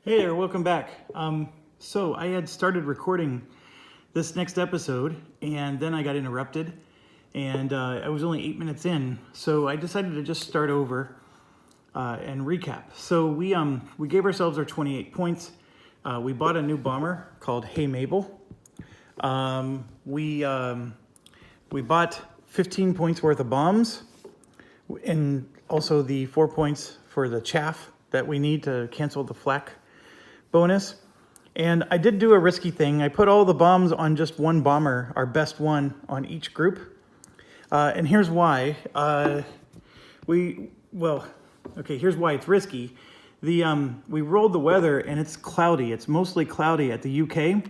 Hey there, welcome back. So I had started recording this next episode and then I got interrupted and I was only 8 minutes in. So I decided to just start over and recap. So we gave ourselves our 28 points. We bought a new bomber called Hey Mabel. We bought 15 points worth of bombs and also the 4 points for the chaff that we need to cancel the flak bonus. And I did do a risky thing. I put all the bombs on just one bomber, our best one, on each group. And here's why. Here's why it's risky. We rolled the weather and it's cloudy. It's mostly cloudy at the UK,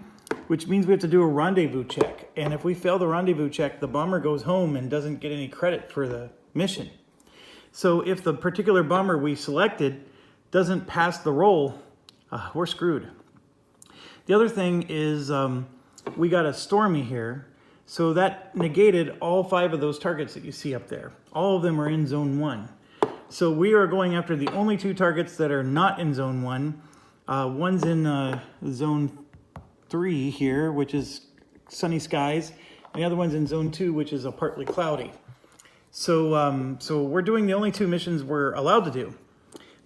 which means we have to do a rendezvous check. And if we fail the rendezvous check, the bomber goes home and doesn't get any credit for the mission. So if the particular bomber we selected doesn't pass the roll, we're screwed. The other thing is we got a Stormy here, so that negated all 5 of those targets that you see up there. All of them are in Zone 1. So we are going after the only 2 targets that are not in Zone 1. One's in Zone 3 here, which is sunny skies, and the other one's in Zone 2, which is a partly cloudy. So we're doing the only 2 missions we're allowed to do.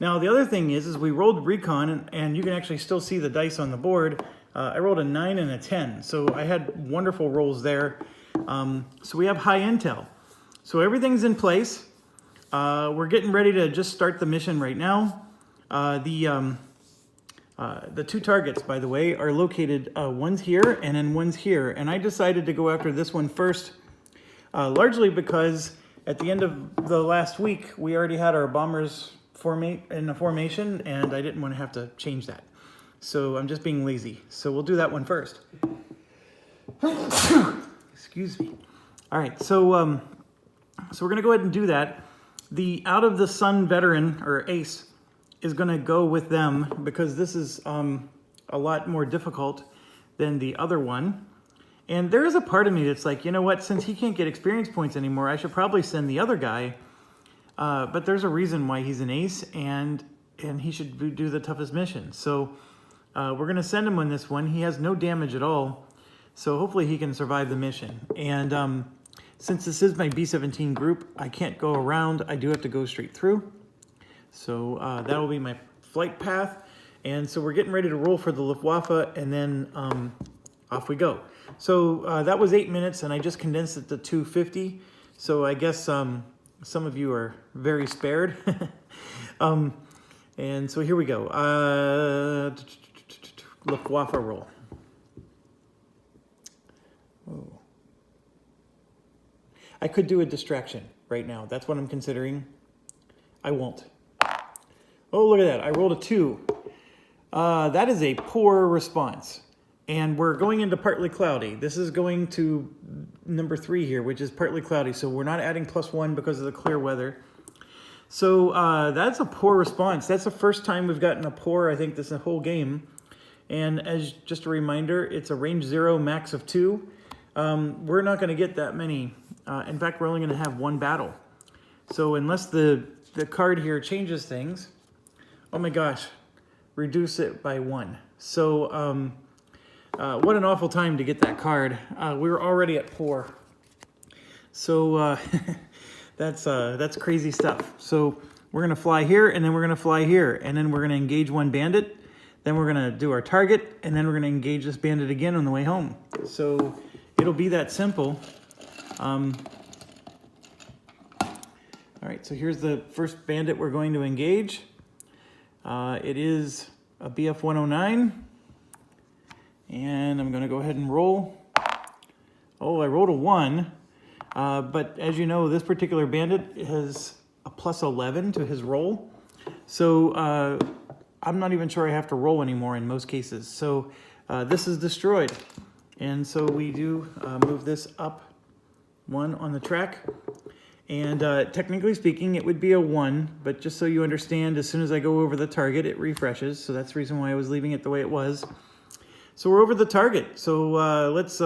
Now, the other thing is we rolled recon, and you can actually still see the dice on the board. I rolled a 9 and a 10, so I had wonderful rolls there. So we have high intel. So everything's in place. We're getting ready to just start the mission right now. The 2 targets, by the way, are located, one's here and then one's here. And I decided to go after this one first, largely because at the end of the last week, we already had our bombers in a formation, and I didn't want to have to change that. So I'm just being lazy. So we'll do that one first. Excuse me. All right, so we're going to go ahead and do that. The Out of the Sun veteran, or ace, is going to go with them because this is a lot more difficult than the other one. And there is a part of me that's like, you know what, since he can't get experience points anymore, I should probably send the other guy. But there's a reason why he's an ace, and he should do the toughest mission. So we're going to send him on this one. He has no damage at all, so hopefully he can survive the mission. And since this is my B-17 group, I can't go around. I do have to go straight through. So that will be my flight path. And so we're getting ready to roll for the Luftwaffe, and then off we go. So that was 8 minutes, and I just condensed it to 2:50. So I guess some of you are very spared. And so here we go. Luftwaffe roll. Oh. I could do a distraction right now. That's what I'm considering. I won't. Oh, look at that. I rolled a 2. That is a poor response. And we're going into partly cloudy. This is going to number 3 here, which is partly cloudy. So we're not adding +1 because of the clear weather. So that's a poor response. That's the first time we've gotten a poor, I think, this whole game. And as just a reminder, it's a range 0, max of 2. We're not going to get that many. In fact, we're only going to have 1 battle. So unless the card here changes things, oh my gosh, reduce it by 1. So what an awful time to get that card. We were already at 4. So that's crazy stuff. So we're going to fly here, and then we're going to fly here, and then we're going to engage 1 bandit. Then we're going to do our target, and then we're going to engage this bandit again on the way home. So it'll be that simple. All right, so here's the first bandit we're going to engage. It is a BF 109. And I'm going to go ahead and roll. Oh, I rolled a 1. But as you know, this particular bandit has a +11 to his roll. So I'm not even sure I have to roll anymore in most cases. So this is destroyed. And so we do move this up 1 on the track. And technically speaking, it would be a 1. But just so you understand, as soon as I go over the target, it refreshes. So that's the reason why I was leaving it the way it was. So we're over the target. So let's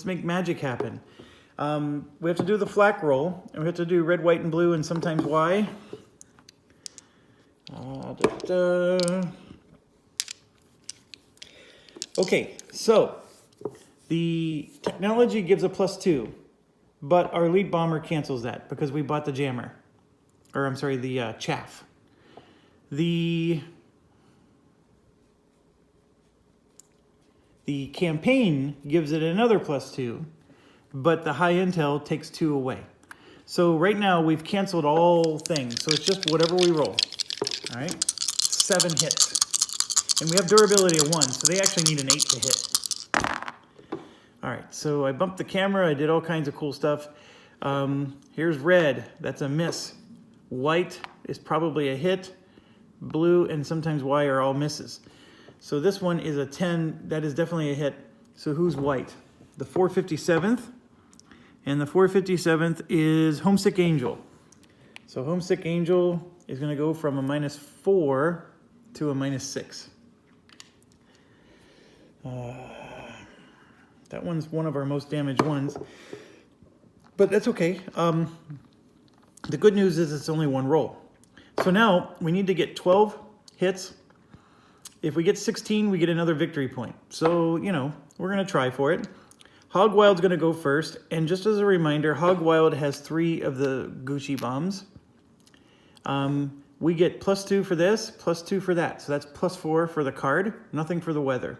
make magic happen. We have to do the flak roll, and we have to do red, white, and blue, and sometimes Y. Okay, so the technology gives a +2, but our lead bomber cancels that because we bought the jammer. Or I'm sorry, the chaff. The campaign gives it another +2, but the high intel takes 2 away. So right now we've canceled all things. So it's just whatever we roll. All right, 7 hits. And we have durability of 1, so they actually need an 8 to hit. All right, so I bumped the camera. I did all kinds of cool stuff. Here's red. That's a miss. White is probably a hit. Blue and sometimes Y are all misses. So this one is a 10. That is definitely a hit. So who's white? The 457th. And the 457th is Homesick Angel. So Homesick Angel is going to go from a -4 to a -6. That one's one of our most damaged ones. But that's okay. The good news is it's only 1 roll. So now we need to get 12 hits. If we get 16, we get another victory point. So, you know, we're going to try for it. Hog Wild's going to go first. And just as a reminder, Hog Wild has 3 of the Gucci bombs. We get +2 for this, +2 for that. So that's +4 for the card, nothing for the weather.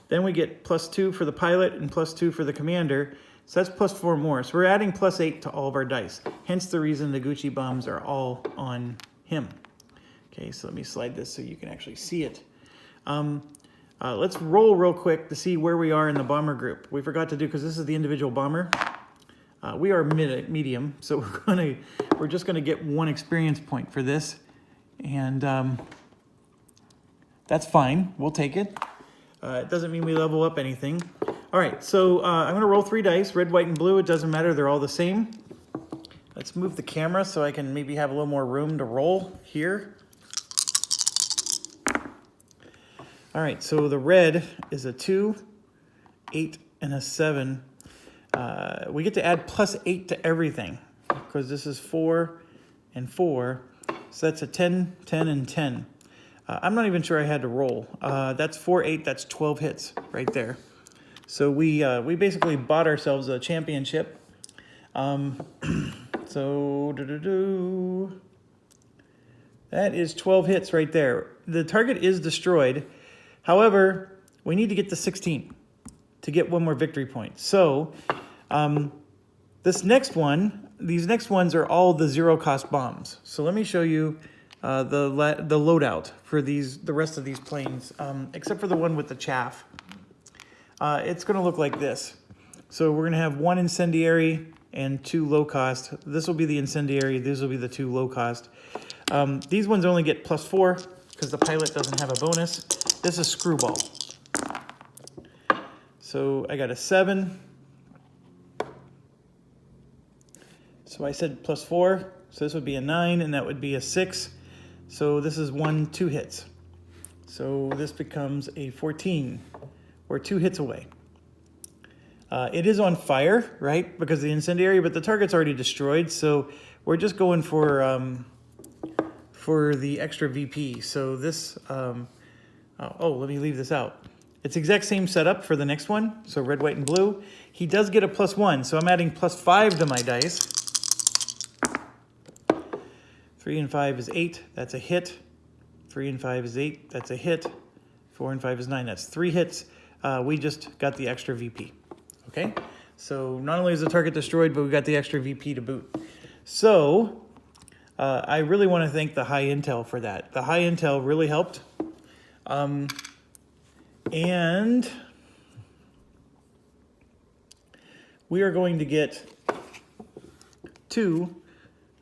Then we get +2 for the pilot and +2 for the commander. So that's +4 more. So we're adding +8 to all of our dice. Hence the reason the Gucci bombs are all on him. Okay, so let me slide this so you can actually see it. Let's roll real quick to see where we are in the bomber group. We forgot to do, because this is the individual bomber. We are medium, so we're just gonna get 1 experience point for this. And that's fine, we'll take it. It doesn't mean we level up anything. All right, so I'm gonna roll 3 dice, red, white, and blue. It doesn't matter, they're all the same. Let's move the camera so I can maybe have a little more room to roll here. All right, so the red is a 2, 8, and a 7. We get to add +8 to everything because this is 4 and 4. So that's a 10, 10, and 10. I'm not even sure I had to roll. That's 4, 8, that's 12 hits right there. So we basically bought ourselves a championship. So that is 12 hits right there. The target is destroyed. However, we need to get to 16 to get 1 more victory point. So these next ones are all the 0-cost bombs. So let me show you the loadout for the rest of these planes, except for the one with the chaff. It's going to look like this. So we're going to have 1 incendiary and 2 low cost. This will be the incendiary. These will be the 2 low cost. These ones only get +4 because the pilot doesn't have a bonus. This is Screwball. So I got a 7. So I said +4. So this would be a 9, and that would be a 6. So this is 1, 2 hits. So this becomes a 14. We're 2 hits away. It is on fire, right? Because of the incendiary, but the target's already destroyed. So we're just going for the extra VP. So this, let me leave this out. It's exact same setup for the next one. So red, white, and blue. He does get a +1, so I'm adding +5 to my dice. 3 and 5 is 8, that's a hit. 3 and 5 is 8, that's a hit. 4 and 5 is 9, that's 3 hits. We just got the extra VP, okay? So not only is the target destroyed, but we got the extra VP to boot. So I really want to thank the high intel for that. The high intel really helped. And we are going to get 2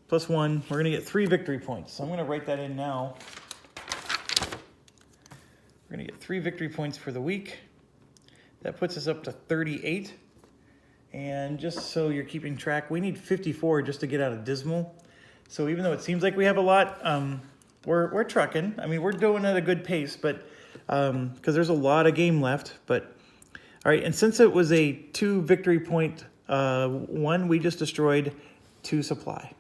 + 1. We're going to get 3 victory points. So I'm going to write that in now. We're going to get 3 victory points for the week. That puts us up to 38. And just so you're keeping track, we need 54 just to get out of Dismal. So even though it seems like we have a lot, we're trucking. I mean, we're doing at a good pace, but because there's a lot of game left. But all right, and since it was a 2 victory point one, we just destroyed 2 supply.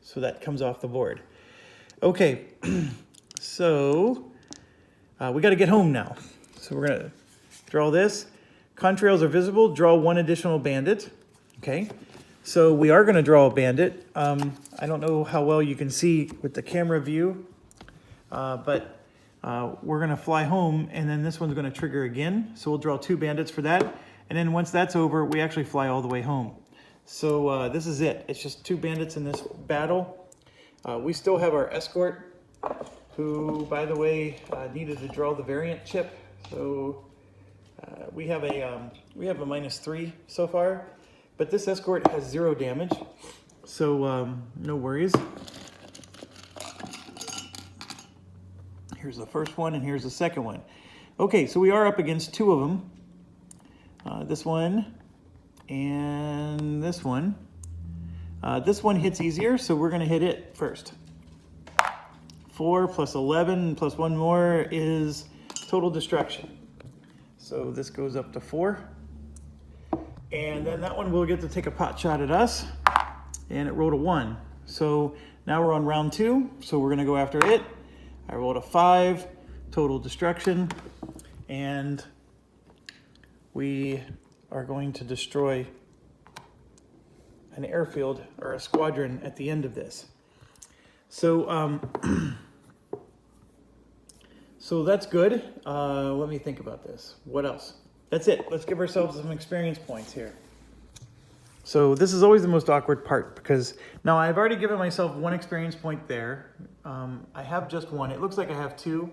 So that comes off the board. Okay, so we got to get home now. So we're gonna draw this. Contrails are visible, draw one additional bandit. Okay, so we are gonna draw a bandit. I don't know how well you can see with the camera view, but we're gonna fly home and then this one's gonna trigger again. So we'll draw 2 bandits for that. And then once that's over, we actually fly all the way home. So this is it. It's just 2 bandits in this battle. We still have our escort, who, by the way, needed to draw the variant chip. So we have a -3 so far, but this escort has 0 damage, so no worries. Here's the first one, and here's the second one. Okay, so we are up against 2 of them. This one and this one. This one hits easier, so we're going to hit it first. 4 plus 11 plus 1 more is total destruction. So this goes up to 4. And then that one will get to take a pot shot at us. And it rolled a 1. So now we're on round 2. So we're going to go after it. I rolled a 5, total destruction. And we are going to destroy an airfield or a squadron at the end of this. So, so that's good. Let me think about this. What else? That's it. Let's give ourselves some experience points here. So this is always the most awkward part because now I've already given myself 1 experience point there. I have just 1. It looks like I have 2,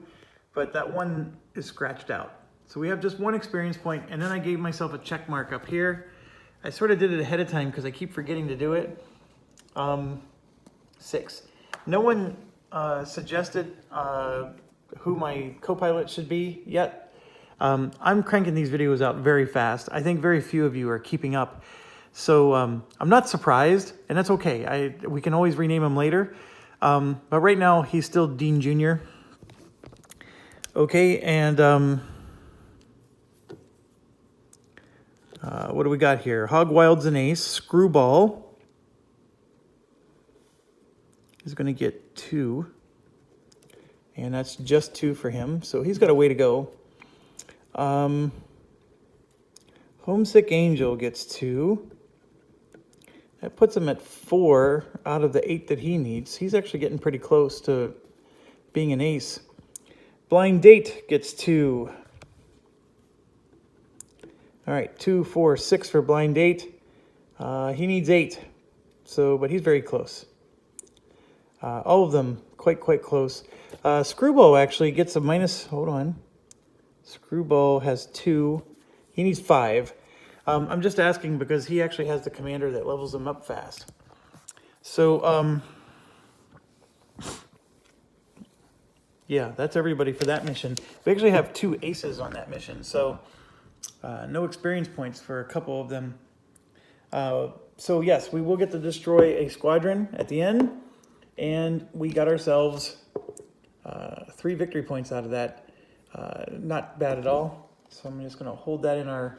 but that 1 is scratched out. So we have just 1 experience point, and then I gave myself a check mark up here. I sort of did it ahead of time because I keep forgetting to do it. 6. No one suggested who my co-pilot should be yet. I'm cranking these videos out very fast. I think very few of you are keeping up. So I'm not surprised, and that's okay. We can always rename him later. But right now, he's still Dean Jr. Okay, and what do we got here? Hogwild's an ace. Screwball is going to get 2. And that's just 2 for him. So he's got a way to go. Homesick Angel gets 2. That puts him at 4 out of the 8 that he needs. He's actually getting pretty close to being an ace. Blind Date gets 2. All right, 2, 4, 6 for Blind Date. He needs 8, so but he's very close. All of them quite close. Screwball actually gets a minus. Hold on. Screwball has 2. He needs 5. I'm just asking because he actually has the commander that levels him up fast. So yeah, that's everybody for that mission. We actually have 2 aces on that mission, so no experience points for a couple of them. So yes, we will get to destroy a squadron at the end, and we got ourselves 3 victory points out of that. Not bad at all. So I'm just going to hold that in our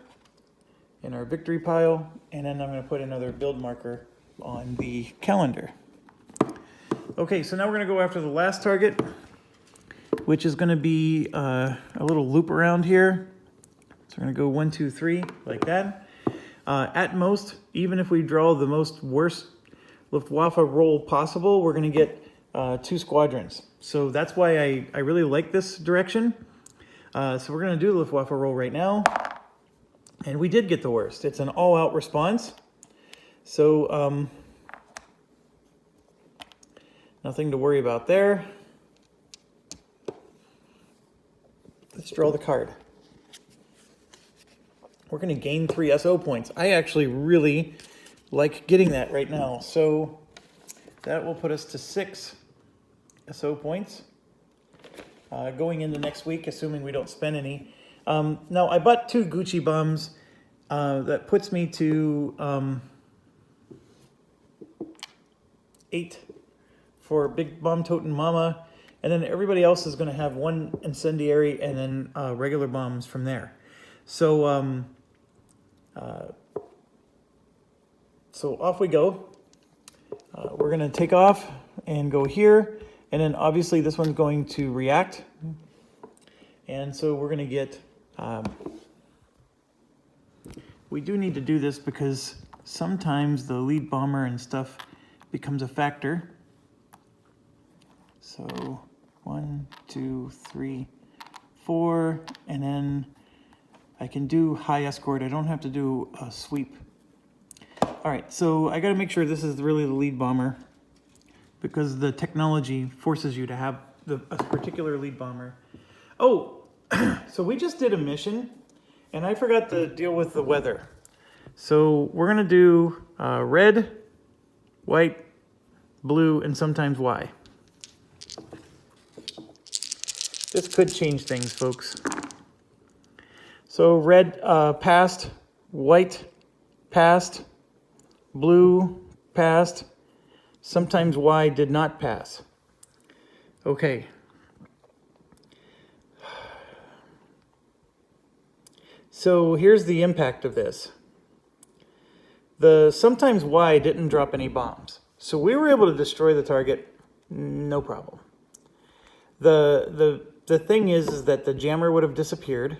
victory pile, and then I'm going to put another build marker on the calendar. Okay, so now we're going to go after the last target, which is going to be a little loop around here. So we're going to go 1, 2, 3 like that. At most, even if we draw the most worst Luftwaffe roll possible, we're going to get 2 squadrons. So that's why I really like this direction. So we're going to do the Luftwaffe roll right now. And we did get the worst. It's an all-out response. So nothing to worry about there. Let's draw the card. We're going to gain 3 SO points. I actually really like getting that right now. So that will put us to 6 SO points going into next week, assuming we don't spend any. Now, I bought 2 Gucci bombs. That puts me to 8 for Big Bomb Totin' Mama. And then everybody else is going to have 1 incendiary and then regular bombs from there. So, so off we go. We're going to take off and go here. And then obviously this one's going to react. And so we're going to get We do need to do this because sometimes the lead bomber and stuff becomes a factor. So 1, 2, 3, 4, and then I can do high escort. I don't have to do a sweep. All right, so I got to make sure this is really the lead bomber because the technology forces you to have a particular lead bomber. Oh, so we just did a mission and I forgot to deal with the weather. So we're gonna do red, white, blue, and sometimes Y. This could change things, folks. So red passed, white passed, blue passed, sometimes Y did not pass. Okay. So here's the impact of this. The sometimes Y didn't drop any bombs. So we were able to destroy the target, no problem. The thing is that the jammer would have disappeared.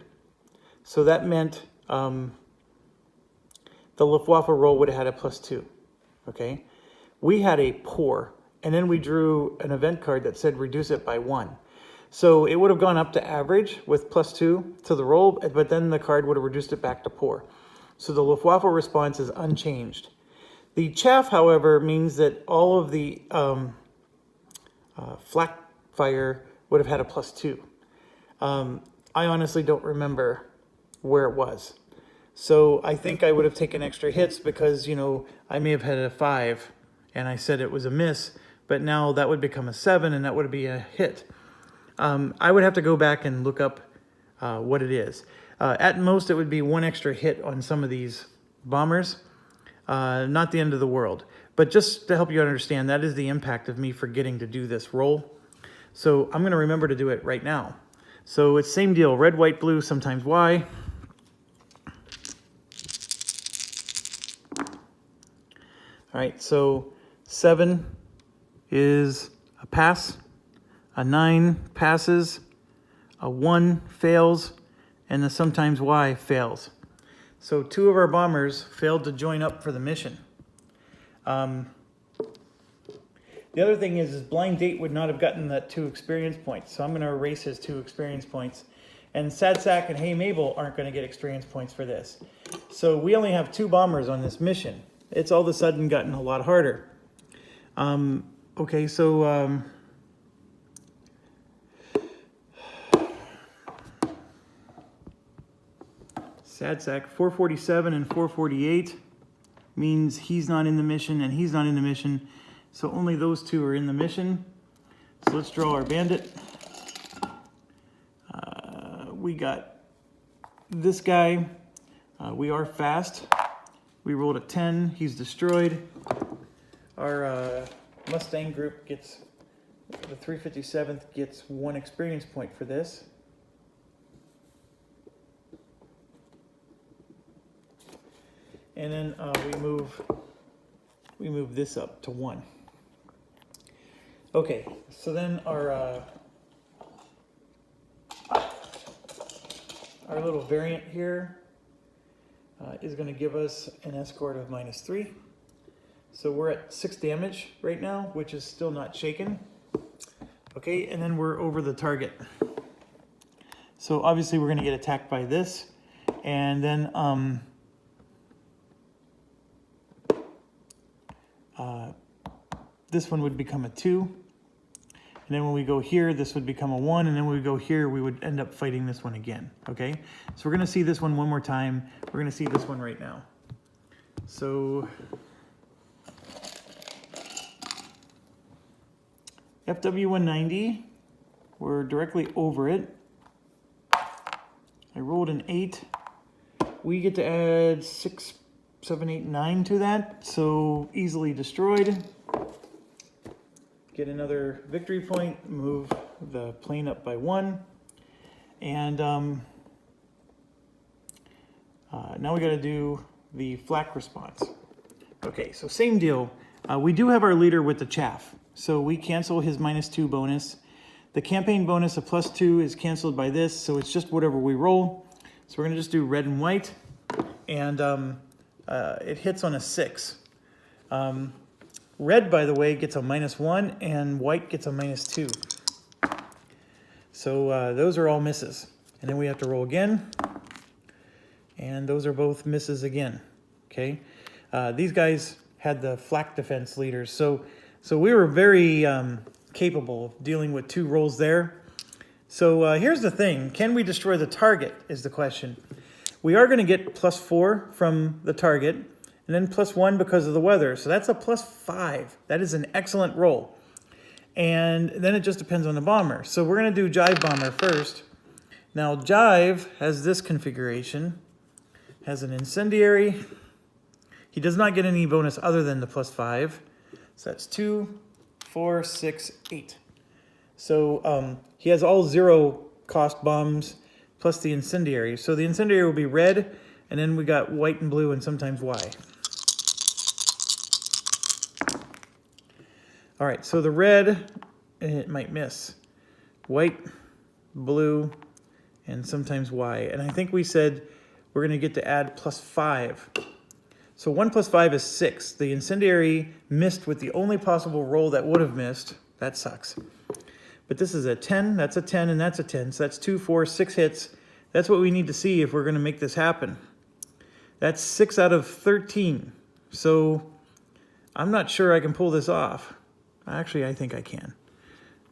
So that meant the Luftwaffe roll would have had a +2, okay? We had a poor, and then we drew an event card that said reduce it by 1. So it would have gone up to average with +2 to the roll, but then the card would have reduced it back to poor. So the Luftwaffe response is unchanged. The chaff, however, means that all of the flak fire would have had a +2. I honestly don't remember where it was. So I think I would have taken extra hits because, you know, I may have had a 5 and I said it was a miss, but now that would become a 7 and that would be a hit. I would have to go back and look up what it is. At most, it would be 1 extra hit on some of these bombers. Not the end of the world. But just to help you understand, that is the impact of me forgetting to do this roll. So I'm going to remember to do it right now. So it's same deal, red, white, blue, sometimes Y. All right, so 7 is a pass, a 9 passes, a 1 fails, and the sometimes Y fails. So 2 of our bombers failed to join up for the mission. The other thing is Blind Date would not have gotten that 2 experience points. So I'm going to erase his 2 experience points. And Sadsack and Hey Mabel aren't going to get experience points for this. So we only have 2 bombers on this mission. It's all of a sudden gotten a lot harder. Okay, so Sadsack 447 and 448 means he's not in the mission and he's not in the mission. So only those 2 are in the mission. So let's draw our bandit. We got this guy. We are fast. We rolled a 10. He's destroyed. Our Mustang group gets, the 357th gets 1 experience point for this. And then we move this up to 1. Okay, so then our little variant here is going to give us an escort of -3. So we're at 6 damage right now, which is still not shaken. Okay, and then we're over the target. So obviously we're going to get attacked by this, and then this one would become a 2. And then when we go here, this would become a 1. And then when we go here, we would end up fighting this one again. Okay? So we're going to see this one more time. We're going to see this one right now. So FW190, we're directly over it. I rolled an 8. We get to add 6, 7, 8, 9 to that. So easily destroyed. Get another victory point, move the plane up by 1. And now we got to do the flak response. Okay, so same deal. We do have our leader with the chaff. So we cancel his -2 bonus. The campaign bonus of +2 is canceled by this, so it's just whatever we roll. So we're going to just do red and white, and it hits on a 6. Red, by the way, gets a -1, and white gets a -2. So those are all misses. And then we have to roll again, and those are both misses again. Okay, these guys had the flak defense leaders, so we were very capable of dealing with 2 rolls there. So here's the thing: can we destroy the target? Is the question. We are going to get +4 from the target, and then +1 because of the weather. So that's a +5. That is an excellent roll. And then it just depends on the bomber. So we're going to do Jive Bomber first. Now Jive has this configuration, has an incendiary. He does not get any bonus other than the +5. So that's 2, 4, 6, 8. So he has all 0 cost bombs plus the incendiary. So the incendiary will be red, and then we got white and blue and sometimes Y. All right, so the red, it might miss. White, blue, and sometimes Y. And I think we said we're going to get to add +5. So 1 + 5 is 6. The incendiary missed with the only possible roll that would have missed. That sucks. But this is a 10, that's a 10, and that's a 10. So that's 2, 4, 6 hits. That's what we need to see if we're going to make this happen. That's 6 out of 13. So I'm not sure I can pull this off. Actually, I think I can,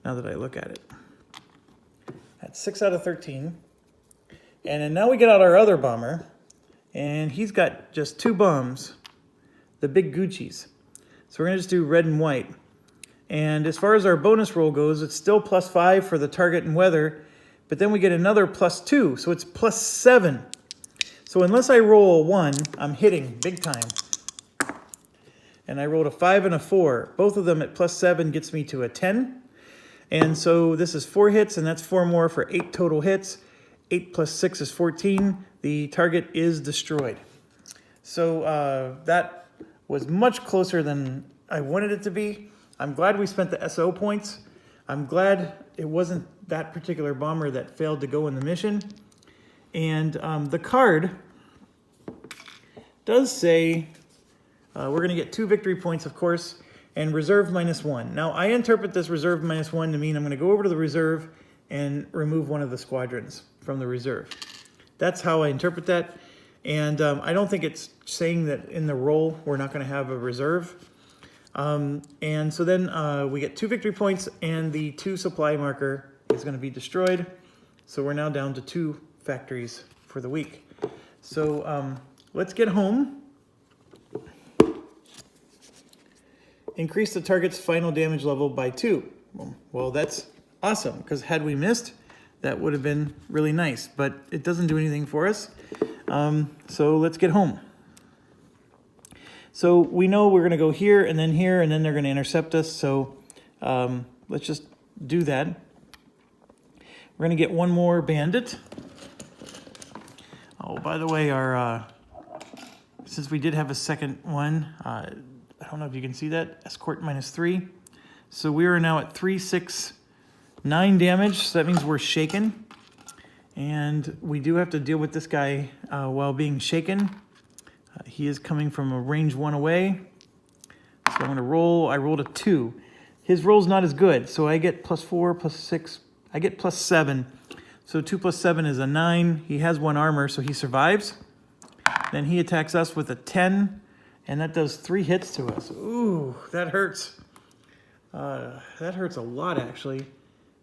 now that I look at it. That's 6 out of 13. And then now we get out our other bomber, and he's got just 2 bombs, the big Gucci's. So we're going to just do red and white. And as far as our bonus roll goes, it's still +5 for the target and weather, but then we get another +2, so it's +7. So unless I roll a 1, I'm hitting big time. And I rolled a 5 and a 4. Both of them at +7 gets me to a 10. And so this is 4 hits, and that's 4 more for 8 total hits. 8 + 6 is 14. The target is destroyed. So that was much closer than I wanted it to be. I'm glad we spent the SO points. I'm glad it wasn't that particular bomber that failed to go in the mission. And the card does say we're going to get 2 victory points, of course, and reserve -1. Now, I interpret this reserve -1 to mean I'm going to go over to the reserve and remove one of the squadrons from the reserve. That's how I interpret that. And I don't think it's saying that in the roll we're not going to have a reserve. And so then we get 2 victory points, and the 2 supply marker is going to be destroyed. So we're now down to 2 factories for the week. So let's get home. Increase the target's final damage level by 2. Well, that's awesome, because had we missed, that would have been really nice, but it doesn't do anything for us. So let's get home. So we know we're going to go here, and then they're going to intercept us. So let's just do that. We're going to get 1 more bandit. Oh, by the way, our since we did have a second one, I don't know if you can see that, escort -3. So we are now at 3, 6, 9 damage. So that means we're shaken. And we do have to deal with this guy while being shaken. He is coming from a range 1 away. So I'm going to roll. I rolled a 2. His roll's not as good. So I get +4, +6. I get +7. So 2 + 7 is a 9. He has 1 armor, so he survives. Then he attacks us with a 10. And that does 3 hits to us. Ooh, that hurts. That hurts a lot, actually.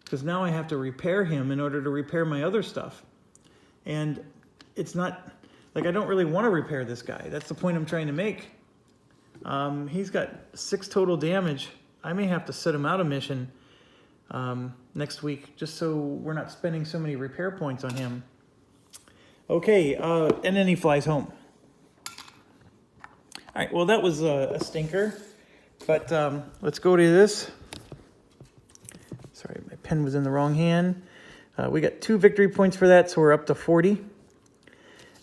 Because now I have to repair him in order to repair my other stuff. And it's not... Like, I don't really want to repair this guy. That's the point I'm trying to make. He's got 6 total damage. I may have to set him out of mission next week, just so we're not spending so many repair points on him. Okay, and then he flies home. All right, well, that was a stinker. But let's go to this. Sorry, my pen was in the wrong hand. We got 2 victory points for that, so we're up to 40.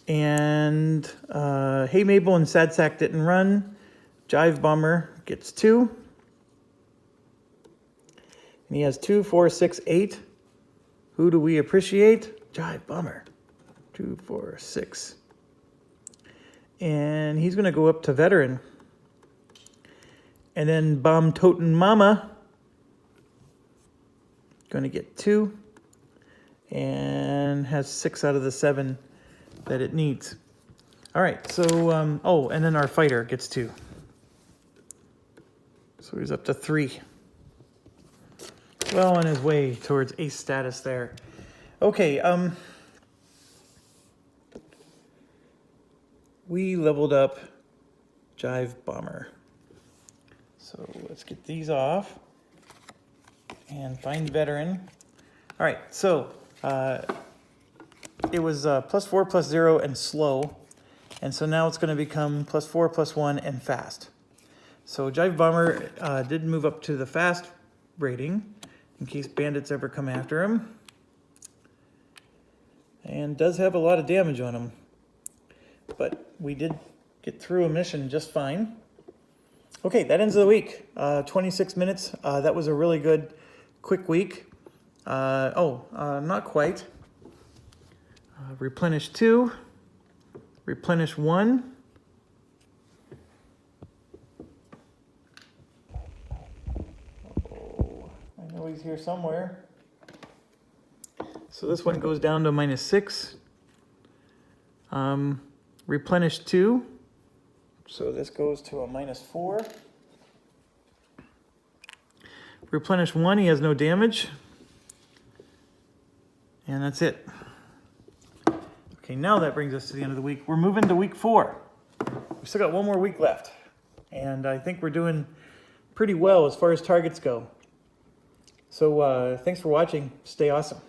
And Hey Mabel and Sad Sack didn't run. Jive Bomber gets 2. And he has 2, 4, 6, 8. Who do we appreciate? Jive Bomber. 2, 4, 6. And he's going to go up to veteran. And then Bomb Totin' Mama, going to get 2. And has 6 out of the 7 that it needs. All right, so, oh, and then our fighter gets 2. So he's up to 3. Well on his way towards ace status there. Okay, we leveled up Jive Bomber. So let's get these off and find veteran. All right, so it was +4, +0, and slow. And so now it's going to become +4, +1, and fast. So Jive Bomber did move up to the fast rating in case bandits ever come after him. And does have a lot of damage on him. But we did get through a mission just fine. Okay, that ends the week. 26 minutes. That was a really good, quick week. Not quite. Replenish 2. Replenish 1. Oh, I know he's here somewhere. So this one goes down to -6. Replenish 2. So this goes to a -4. Replenish 1, he has no damage. And that's it. Okay, now that brings us to the end of the week. We're moving to week 4. We still got one more week left. And I think we're doing pretty well as far as targets go. So thanks for watching. Stay awesome.